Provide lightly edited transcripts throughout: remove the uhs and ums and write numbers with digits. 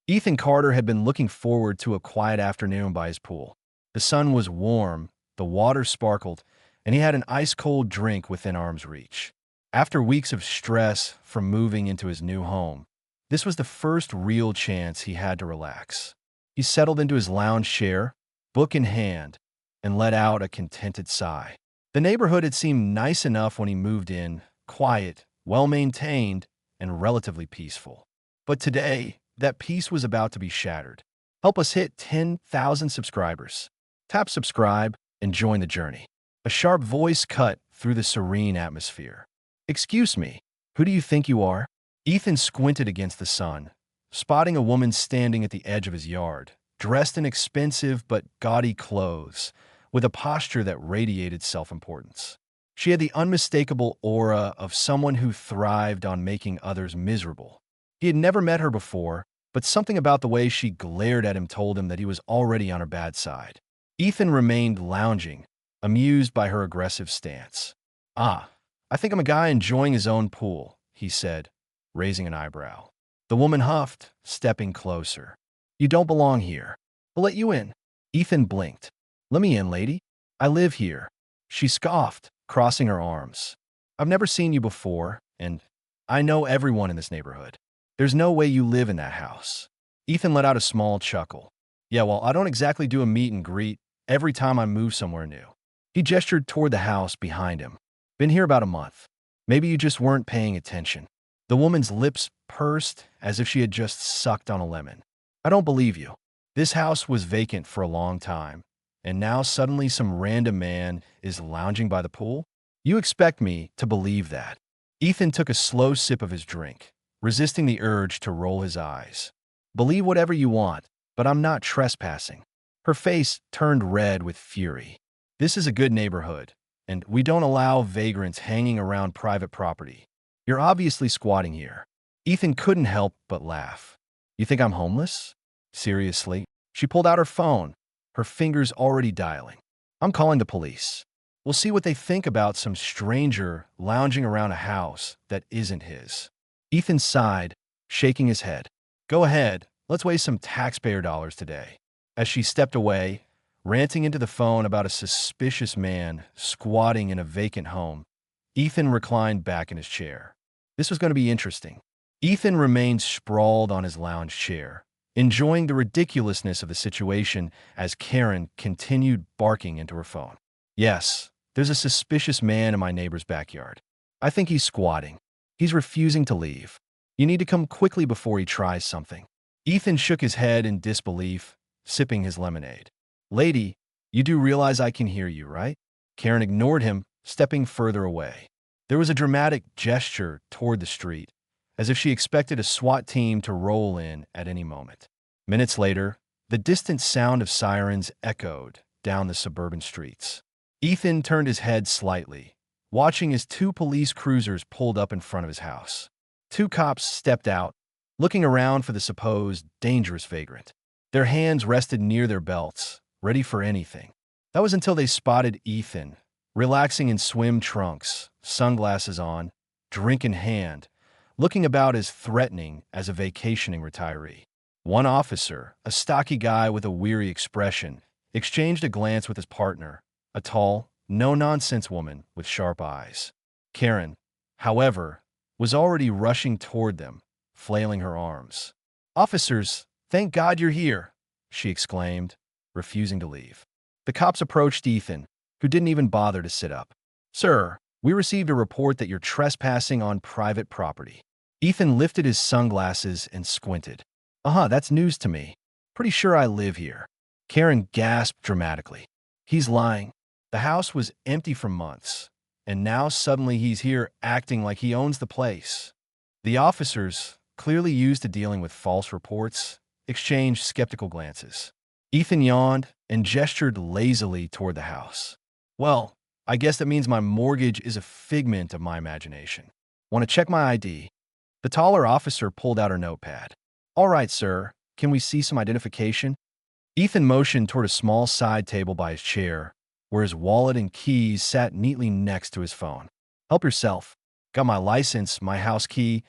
Ethan Carter had been looking forward to a quiet afternoon by his pool. The sun was warm, the water sparkled, and he had an ice-cold drink within arm's reach. After weeks of stress from moving into his new home, this was the first real chance he had to relax. He settled into his lounge chair, book in hand, and let out a contented sigh. The neighborhood had seemed nice enough when he moved in, quiet, well-maintained, and relatively peaceful. But today, that peace was about to be shattered. Help us hit 10,000 subscribers. Tap subscribe and join the journey. A sharp voice cut through the serene atmosphere. "Excuse me, who do you think you are?" Ethan squinted against the sun, spotting a woman standing at the edge of his yard, dressed in expensive but gaudy clothes, with a posture that radiated self-importance. She had the unmistakable aura of someone who thrived on making others miserable. He had never met her before, but something about the way she glared at him told him that he was already on her bad side. Ethan remained lounging, amused by her aggressive stance. "Ah, I think I'm a guy enjoying his own pool," he said, raising an eyebrow. The woman huffed, stepping closer. "You don't belong here. I'll let you in." Ethan blinked. "Let me in, lady. I live here." She scoffed, crossing her arms. "I've never seen you before, and I know everyone in this neighborhood. There's no way you live in that house." Ethan let out a small chuckle. "Yeah, well, I don't exactly do a meet and greet every time I move somewhere new." He gestured toward the house behind him. "Been here about a month. Maybe you just weren't paying attention." The woman's lips pursed as if she had just sucked on a lemon. "I don't believe you. This house was vacant for a long time, and now suddenly some random man is lounging by the pool? You expect me to believe that?" Ethan took a slow sip of his drink, resisting the urge to roll his eyes. "Believe whatever you want, but I'm not trespassing." Her face turned red with fury. "This is a good neighborhood, and we don't allow vagrants hanging around private property. You're obviously squatting here." Ethan couldn't help but laugh. "You think I'm homeless? Seriously?" She pulled out her phone, her fingers already dialing. "I'm calling the police. We'll see what they think about some stranger lounging around a house that isn't his." Ethan sighed, shaking his head. "Go ahead, let's waste some taxpayer dollars today." As she stepped away, ranting into the phone about a suspicious man squatting in a vacant home, Ethan reclined back in his chair. This was going to be interesting. Ethan remained sprawled on his lounge chair, enjoying the ridiculousness of the situation as Karen continued barking into her phone. "Yes, there's a suspicious man in my neighbor's backyard. I think he's squatting. He's refusing to leave. You need to come quickly before he tries something." Ethan shook his head in disbelief, sipping his lemonade. "Lady, you do realize I can hear you, right?" Karen ignored him, stepping further away. There was a dramatic gesture toward the street, as if she expected a SWAT team to roll in at any moment. Minutes later, the distant sound of sirens echoed down the suburban streets. Ethan turned his head slightly, watching as two police cruisers pulled up in front of his house. Two cops stepped out, looking around for the supposed dangerous vagrant. Their hands rested near their belts, ready for anything. That was until they spotted Ethan, relaxing in swim trunks, sunglasses on, drink in hand, looking about as threatening as a vacationing retiree. One officer, a stocky guy with a weary expression, exchanged a glance with his partner, a tall, no-nonsense woman with sharp eyes. Karen, however, was already rushing toward them, flailing her arms. "Officers, thank God you're here," she exclaimed, refusing to leave. The cops approached Ethan, who didn't even bother to sit up. "Sir, we received a report that you're trespassing on private property." Ethan lifted his sunglasses and squinted. That's news to me. Pretty sure I live here." Karen gasped dramatically. "He's lying. The house was empty for months, and now suddenly he's here acting like he owns the place." The officers, clearly used to dealing with false reports, exchanged skeptical glances. Ethan yawned and gestured lazily toward the house. "Well, I guess that means my mortgage is a figment of my imagination. Want to check my ID?" The taller officer pulled out her notepad. "All right, sir. Can we see some identification?" Ethan motioned toward a small side table by his chair, where his wallet and keys sat neatly next to his phone. "Help yourself. Got my license, my house key,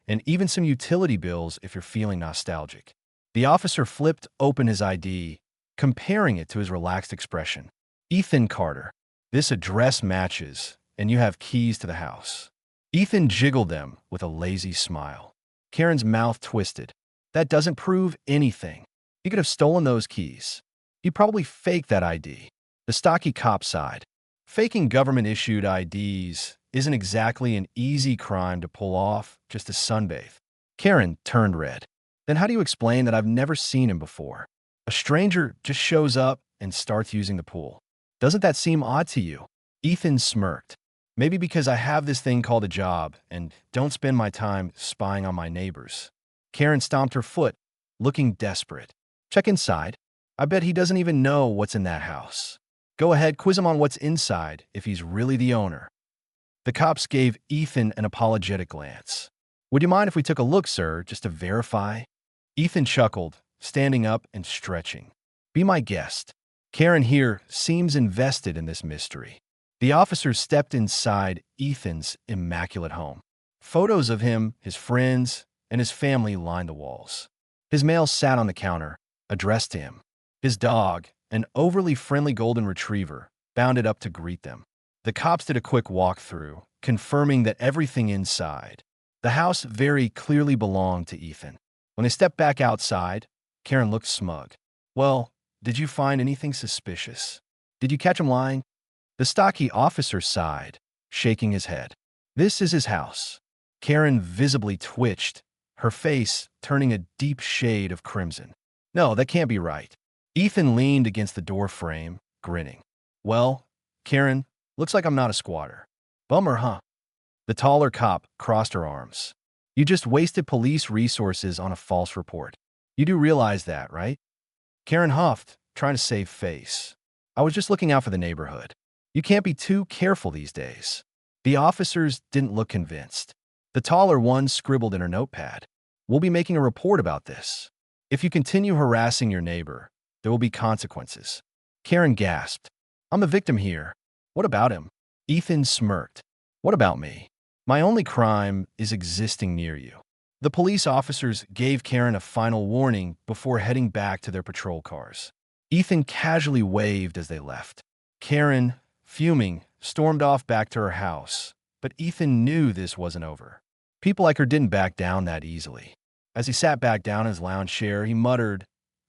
and even some utility bills if you're feeling nostalgic." The officer flipped open his ID, comparing it to his relaxed expression. Ethan Carter. This address matches, and you have keys to the house. Ethan jiggled them with a lazy smile. Karen's mouth twisted. That doesn't prove anything. He could have stolen those keys. He probably faked that ID. The stocky cop sighed. Faking government-issued IDs isn't exactly an easy crime to pull off just to sunbathe. Karen turned red. Then how do you explain that I've never seen him before? A stranger just shows up and starts using the pool. Doesn't that seem odd to you? Ethan smirked. Maybe because I have this thing called a job and don't spend my time spying on my neighbors. Karen stomped her foot, looking desperate. Check inside. I bet he doesn't even know what's in that house. Go ahead, quiz him on what's inside if he's really the owner. The cops gave Ethan an apologetic glance. Would you mind if we took a look, sir, just to verify? Ethan chuckled, standing up and stretching. Be my guest. Karen here seems invested in this mystery. The officers stepped inside Ethan's immaculate home. Photos of him, his friends, and his family lined the walls. His mail sat on the counter, addressed to him. His dog, an overly friendly golden retriever, bounded up to greet them. The cops did a quick walkthrough, confirming that everything inside. The house very clearly belonged to Ethan. When they stepped back outside, Karen looked smug. Well, did you find anything suspicious? Did you catch him lying? The stocky officer sighed, shaking his head. This is his house. Karen visibly twitched, her face turning a deep shade of crimson. No, that can't be right. Ethan leaned against the door frame, grinning. Well, Karen, looks like I'm not a squatter. Bummer, huh? The taller cop crossed her arms. You just wasted police resources on a false report. You do realize that, right? Karen huffed, trying to save face. I was just looking out for the neighborhood. You can't be too careful these days. The officers didn't look convinced. The taller one scribbled in her notepad. We'll be making a report about this. If you continue harassing your neighbor, there will be consequences. Karen gasped. I'm the victim here. What about him? Ethan smirked. What about me? My only crime is existing near you. The police officers gave Karen a final warning before heading back to their patrol cars. Ethan casually waved as they left. Karen, fuming, stormed off back to her house, but Ethan knew this wasn't over. People like her didn't back down that easily. As he sat back down in his lounge chair, he muttered,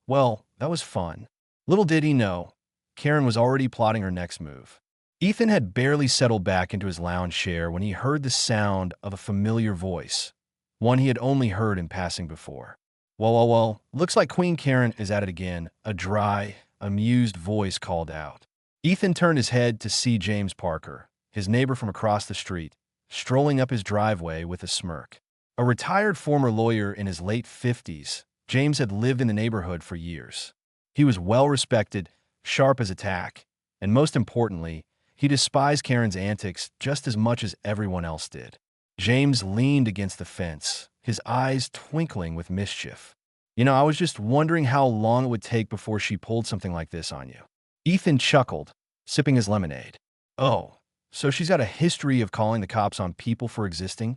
well, that was fun. Little did he know, Karen was already plotting her next move. Ethan had barely settled back into his lounge chair when he heard the sound of a familiar voice, one he had only heard in passing before. Well, looks like Queen Karen is at it again, a dry, amused voice called out. Ethan turned his head to see James Parker, his neighbor from across the street, strolling up his driveway with a smirk. A retired former lawyer in his late 50s, James had lived in the neighborhood for years. He was well-respected, sharp as a tack, and most importantly, he despised Karen's antics just as much as everyone else did. James leaned against the fence, his eyes twinkling with mischief. I was just wondering how long it would take before she pulled something like this on you. Ethan chuckled, sipping his lemonade. Oh, so she's got a history of calling the cops on people for existing?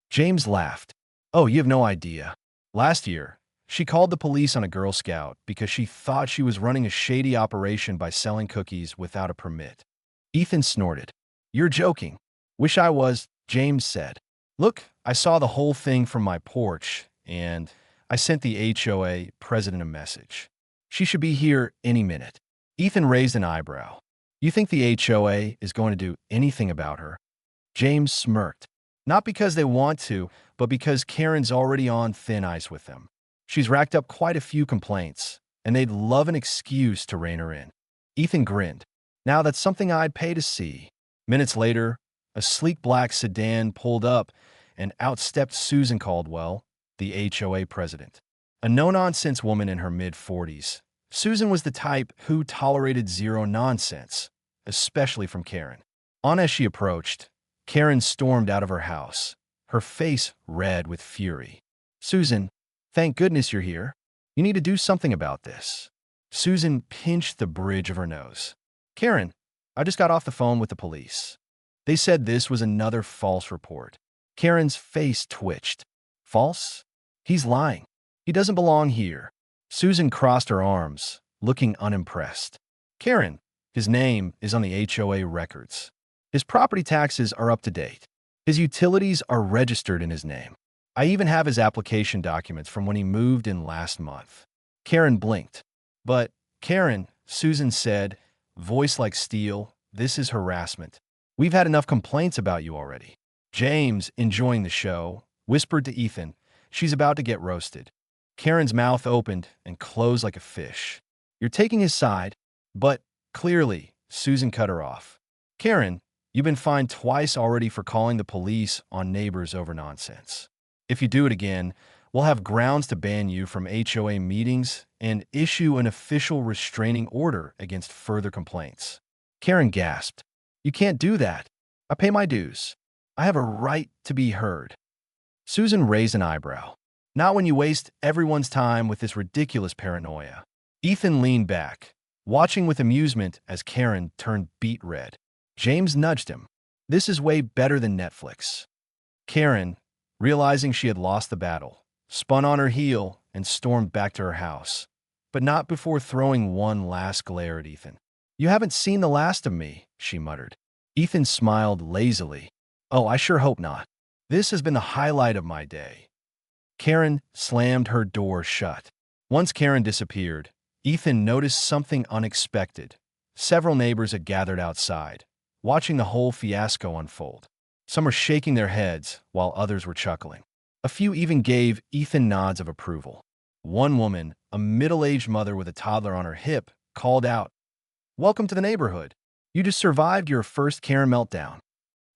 James laughed. Oh, you have no idea. Last year, she called the police on a Girl Scout because she thought she was running a shady operation by selling cookies without a permit. Ethan snorted. You're joking. Wish I was, James said. Look, I saw the whole thing from my porch, and I sent the HOA president a message. She should be here any minute. Ethan raised an eyebrow. You think the HOA is going to do anything about her? James smirked. Not because they want to, but because Karen's already on thin ice with them. She's racked up quite a few complaints, and they'd love an excuse to rein her in. Ethan grinned. Now that's something I'd pay to see. Minutes later, a sleek black sedan pulled up, and out stepped Susan Caldwell, the HOA president. A no-nonsense woman in her mid-40s, Susan was the type who tolerated zero nonsense, especially from Karen. On as she approached, Karen stormed out of her house, her face red with fury. Susan, thank goodness you're here. You need to do something about this. Susan pinched the bridge of her nose. Karen, I just got off the phone with the police. They said this was another false report. Karen's face twitched. False? He's lying. He doesn't belong here. Susan crossed her arms, looking unimpressed. Karen, his name is on the HOA records. His property taxes are up to date. His utilities are registered in his name. I even have his application documents from when he moved in last month. Karen blinked. But, Karen, Susan said, voice like steel, this is harassment. We've had enough complaints about you already. James, enjoying the show, whispered to Ethan, she's about to get roasted. Karen's mouth opened and closed like a fish. You're taking his side, but clearly, Susan cut her off. Karen, you've been fined twice already for calling the police on neighbors over nonsense. If you do it again, we'll have grounds to ban you from HOA meetings and issue an official restraining order against further complaints. Karen gasped. You can't do that. I pay my dues. I have a right to be heard. Susan raised an eyebrow. Not when you waste everyone's time with this ridiculous paranoia. Ethan leaned back, watching with amusement as Karen turned beet red. James nudged him. This is way better than Netflix. Karen, realizing she had lost the battle, spun on her heel and stormed back to her house, but not before throwing one last glare at Ethan. You haven't seen the last of me, she muttered. Ethan smiled lazily. Oh, I sure hope not. This has been the highlight of my day. Karen slammed her door shut. Once Karen disappeared, Ethan noticed something unexpected. Several neighbors had gathered outside, watching the whole fiasco unfold. Some were shaking their heads, while others were chuckling. A few even gave Ethan nods of approval. One woman, a middle-aged mother with a toddler on her hip, called out, "Welcome to the neighborhood. You just survived your first Karen meltdown."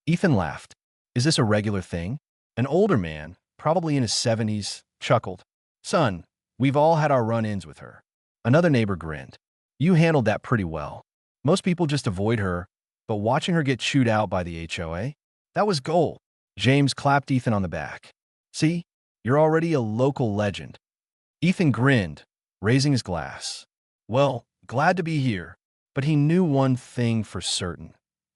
Ethan laughed. Is this a regular thing? An older man, probably in his 70s, chuckled. Son, we've all had our run-ins with her. Another neighbor grinned. You handled that pretty well. Most people just avoid her, but watching her get chewed out by the HOA? That was gold. James clapped Ethan on the back. See, you're already a local legend. Ethan grinned, raising his glass. Well, glad to be here, but he knew one thing for certain.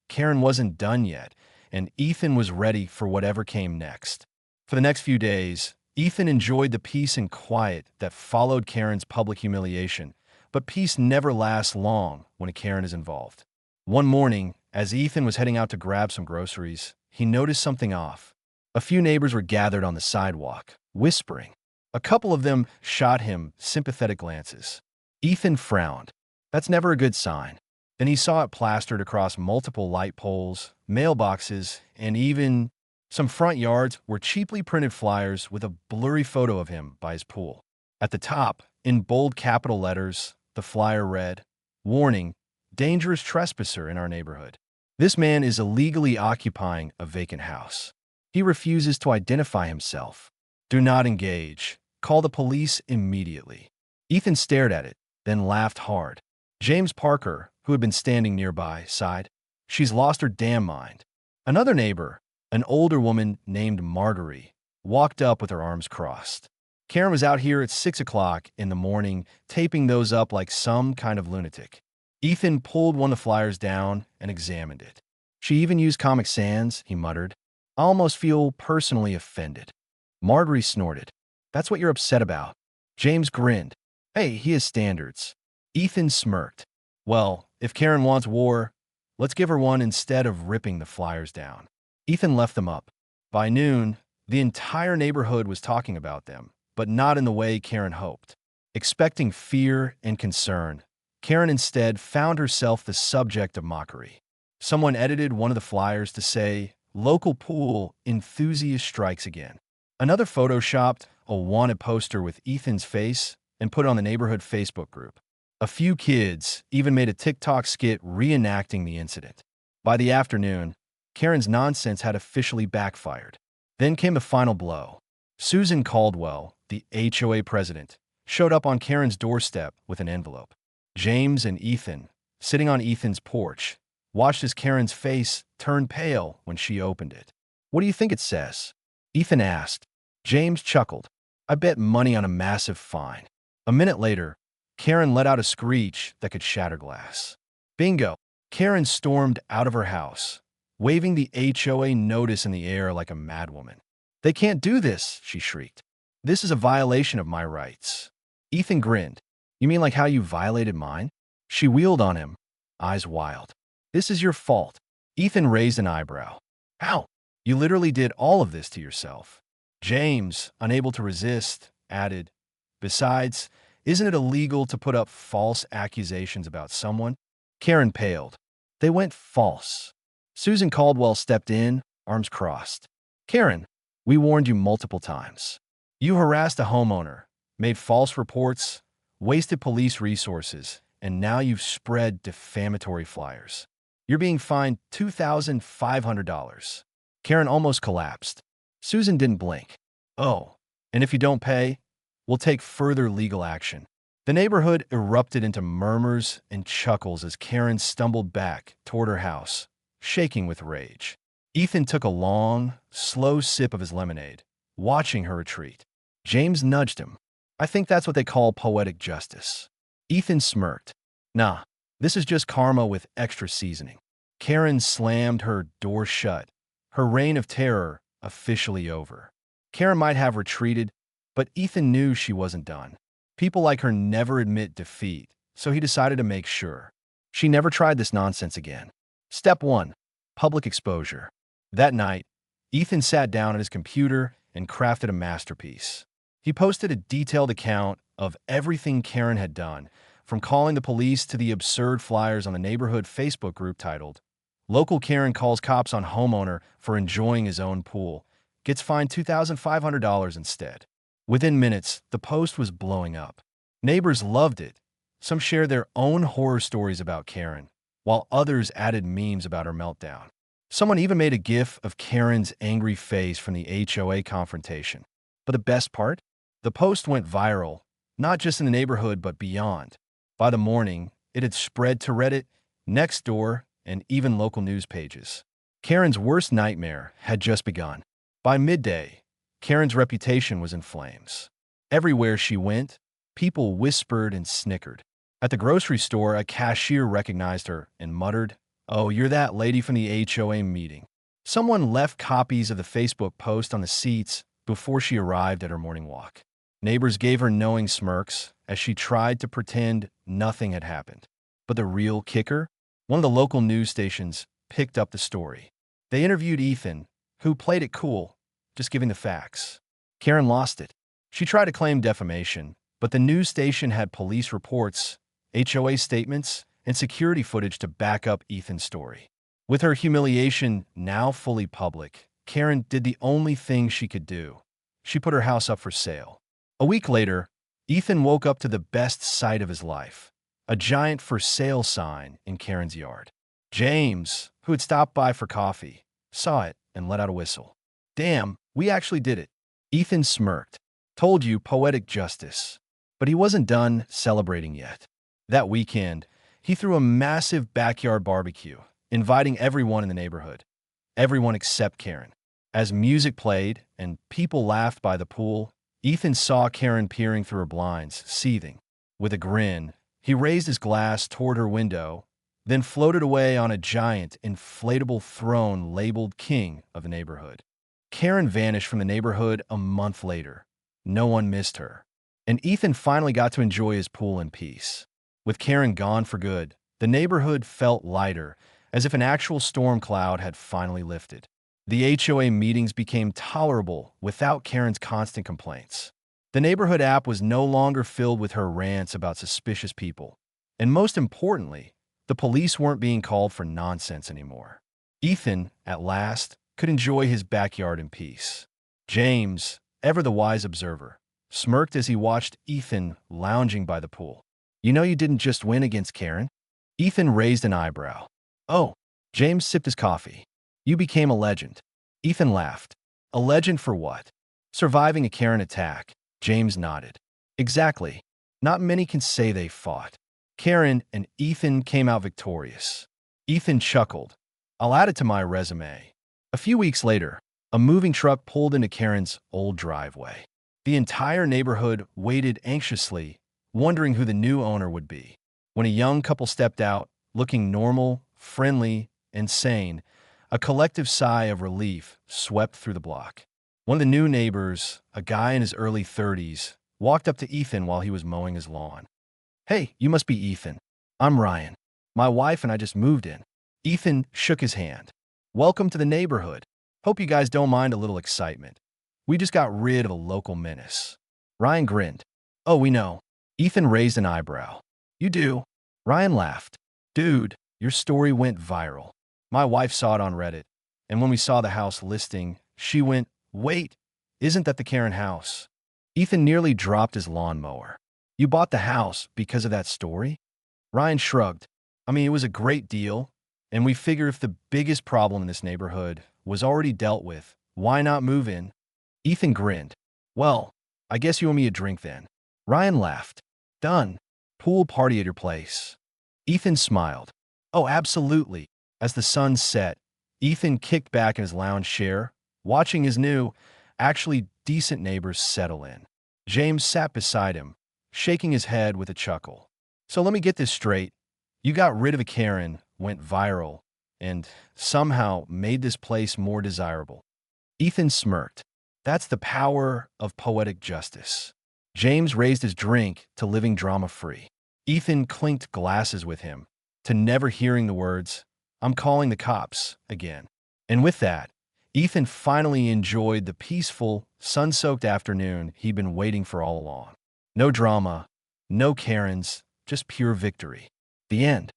Karen wasn't done yet, and Ethan was ready for whatever came next. For the next few days, Ethan enjoyed the peace and quiet that followed Karen's public humiliation, but peace never lasts long when a Karen is involved. One morning, as Ethan was heading out to grab some groceries, he noticed something off. A few neighbors were gathered on the sidewalk, whispering. A couple of them shot him sympathetic glances. Ethan frowned. That's never a good sign. Then he saw it plastered across multiple light poles, mailboxes, and even some front yards were cheaply printed flyers with a blurry photo of him by his pool. At the top, in bold capital letters, the flyer read, "Warning, dangerous trespasser in our neighborhood. This man is illegally occupying a vacant house. He refuses to identify himself. Do not engage. Call the police immediately." Ethan stared at it, then laughed hard. James Parker, who had been standing nearby, sighed. She's lost her damn mind. Another neighbor, an older woman named Marguerite, walked up with her arms crossed. Karen was out here at 6 o'clock in the morning, taping those up like some kind of lunatic. Ethan pulled one of the flyers down and examined it. She even used Comic Sans, he muttered. I almost feel personally offended. Marguerite snorted. That's what you're upset about. James grinned. Hey, he has standards. Ethan smirked. Well, if Karen wants war, let's give her one instead of ripping the flyers down. Ethan left them up. By noon, the entire neighborhood was talking about them, but not in the way Karen hoped. Expecting fear and concern, Karen instead found herself the subject of mockery. Someone edited one of the flyers to say, "Local pool enthusiast strikes again." Another photoshopped a wanted poster with Ethan's face and put it on the neighborhood Facebook group. A few kids even made a TikTok skit reenacting the incident. By the afternoon, Karen's nonsense had officially backfired. Then came the final blow. Susan Caldwell, the HOA president, showed up on Karen's doorstep with an envelope. James and Ethan, sitting on Ethan's porch, watched as Karen's face turned pale when she opened it. What do you think it says? Ethan asked. James chuckled. I bet money on a massive fine. A minute later, Karen let out a screech that could shatter glass. Bingo! Karen stormed out of her house, waving the HOA notice in the air like a madwoman. They can't do this, she shrieked. This is a violation of my rights. Ethan grinned. You mean like how you violated mine? She wheeled on him, eyes wild. This is your fault. Ethan raised an eyebrow. How? You literally did all of this to yourself. James, unable to resist, added, Besides, isn't it illegal to put up false accusations about someone? Karen paled. They went false. Susan Caldwell stepped in, arms crossed. Karen, we warned you multiple times. You harassed a homeowner, made false reports, wasted police resources, and now you've spread defamatory flyers. You're being fined $2,500. Karen almost collapsed. Susan didn't blink. Oh, and if you don't pay, we'll take further legal action. The neighborhood erupted into murmurs and chuckles as Karen stumbled back toward her house, shaking with rage. Ethan took a long, slow sip of his lemonade, watching her retreat. James nudged him. I think that's what they call poetic justice. Ethan smirked. Nah, this is just karma with extra seasoning. Karen slammed her door shut, her reign of terror officially over. Karen might have retreated, but Ethan knew she wasn't done. People like her never admit defeat, so he decided to make sure. She never tried this nonsense again. Step 1. Public exposure. That night, Ethan sat down at his computer and crafted a masterpiece. He posted a detailed account of everything Karen had done, from calling the police to the absurd flyers on the neighborhood Facebook group titled, Local Karen calls cops on homeowner for enjoying his own pool, gets fined $2,500 instead. Within minutes, the post was blowing up. Neighbors loved it. Some shared their own horror stories about Karen, while others added memes about her meltdown. Someone even made a GIF of Karen's angry face from the HOA confrontation. But the best part? The post went viral, not just in the neighborhood but beyond. By the morning, it had spread to Reddit, Nextdoor, and even local news pages. Karen's worst nightmare had just begun. By midday, Karen's reputation was in flames. Everywhere she went, people whispered and snickered. At the grocery store, a cashier recognized her and muttered, "Oh, you're that lady from the HOA meeting." Someone left copies of the Facebook post on the seats before she arrived at her morning walk. Neighbors gave her knowing smirks as she tried to pretend nothing had happened. But the real kicker? One of the local news stations picked up the story. They interviewed Ethan, who played it cool, just giving the facts. Karen lost it. She tried to claim defamation, but the news station had police reports, HOA statements, and security footage to back up Ethan's story. With her humiliation now fully public, Karen did the only thing she could do. She put her house up for sale. A week later, Ethan woke up to the best sight of his life, a giant for sale sign in Karen's yard. James, who had stopped by for coffee, saw it and let out a whistle. Damn, we actually did it. Ethan smirked. Told you, poetic justice. But he wasn't done celebrating yet. That weekend, he threw a massive backyard barbecue, inviting everyone in the neighborhood. Everyone except Karen. As music played and people laughed by the pool, Ethan saw Karen peering through her blinds, seething. With a grin, he raised his glass toward her window, then floated away on a giant, inflatable throne labeled King of the Neighborhood. Karen vanished from the neighborhood a month later. No one missed her. And Ethan finally got to enjoy his pool in peace. With Karen gone for good, the neighborhood felt lighter, as if an actual storm cloud had finally lifted. The HOA meetings became tolerable without Karen's constant complaints. The neighborhood app was no longer filled with her rants about suspicious people. And most importantly, the police weren't being called for nonsense anymore. Ethan, at last, could enjoy his backyard in peace. James, ever the wise observer, smirked as he watched Ethan lounging by the pool. You know you didn't just win against Karen? Ethan raised an eyebrow. Oh, James sipped his coffee. You became a legend. Ethan laughed. A legend for what? Surviving a Karen attack. James nodded. Exactly. Not many can say they fought. Karen and Ethan came out victorious. Ethan chuckled. I'll add it to my resume. A few weeks later, a moving truck pulled into Karen's old driveway. The entire neighborhood waited anxiously, wondering who the new owner would be. When a young couple stepped out, looking normal, friendly, and sane, a collective sigh of relief swept through the block. One of the new neighbors, a guy in his early 30s, walked up to Ethan while he was mowing his lawn. "Hey, you must be Ethan. I'm Ryan. My wife and I just moved in." Ethan shook his hand. "Welcome to the neighborhood. Hope you guys don't mind a little excitement. We just got rid of a local menace." Ryan grinned. "Oh, we know." Ethan raised an eyebrow. "You do?" Ryan laughed. "Dude, your story went viral. My wife saw it on Reddit, and when we saw the house listing, she went, 'Wait, isn't that the Karen house?'" Ethan nearly dropped his lawnmower. "You bought the house because of that story?" Ryan shrugged. "I mean, it was a great deal, and we figure if the biggest problem in this neighborhood was already dealt with, why not move in?" Ethan grinned. "Well, I guess you owe me a drink then." Ryan laughed. "Done. Pool party at your place." Ethan smiled. "Oh, absolutely." As the sun set, Ethan kicked back in his lounge chair, watching his new, actually decent neighbors settle in. James sat beside him, shaking his head with a chuckle. "So let me get this straight. You got rid of a Karen, went viral, and somehow made this place more desirable." Ethan smirked. "That's the power of poetic justice." James raised his drink to living drama-free. Ethan clinked glasses with him, to never hearing the words, "I'm calling the cops," again. And with that, Ethan finally enjoyed the peaceful, sun-soaked afternoon he'd been waiting for all along. No drama, no Karens, just pure victory. The end.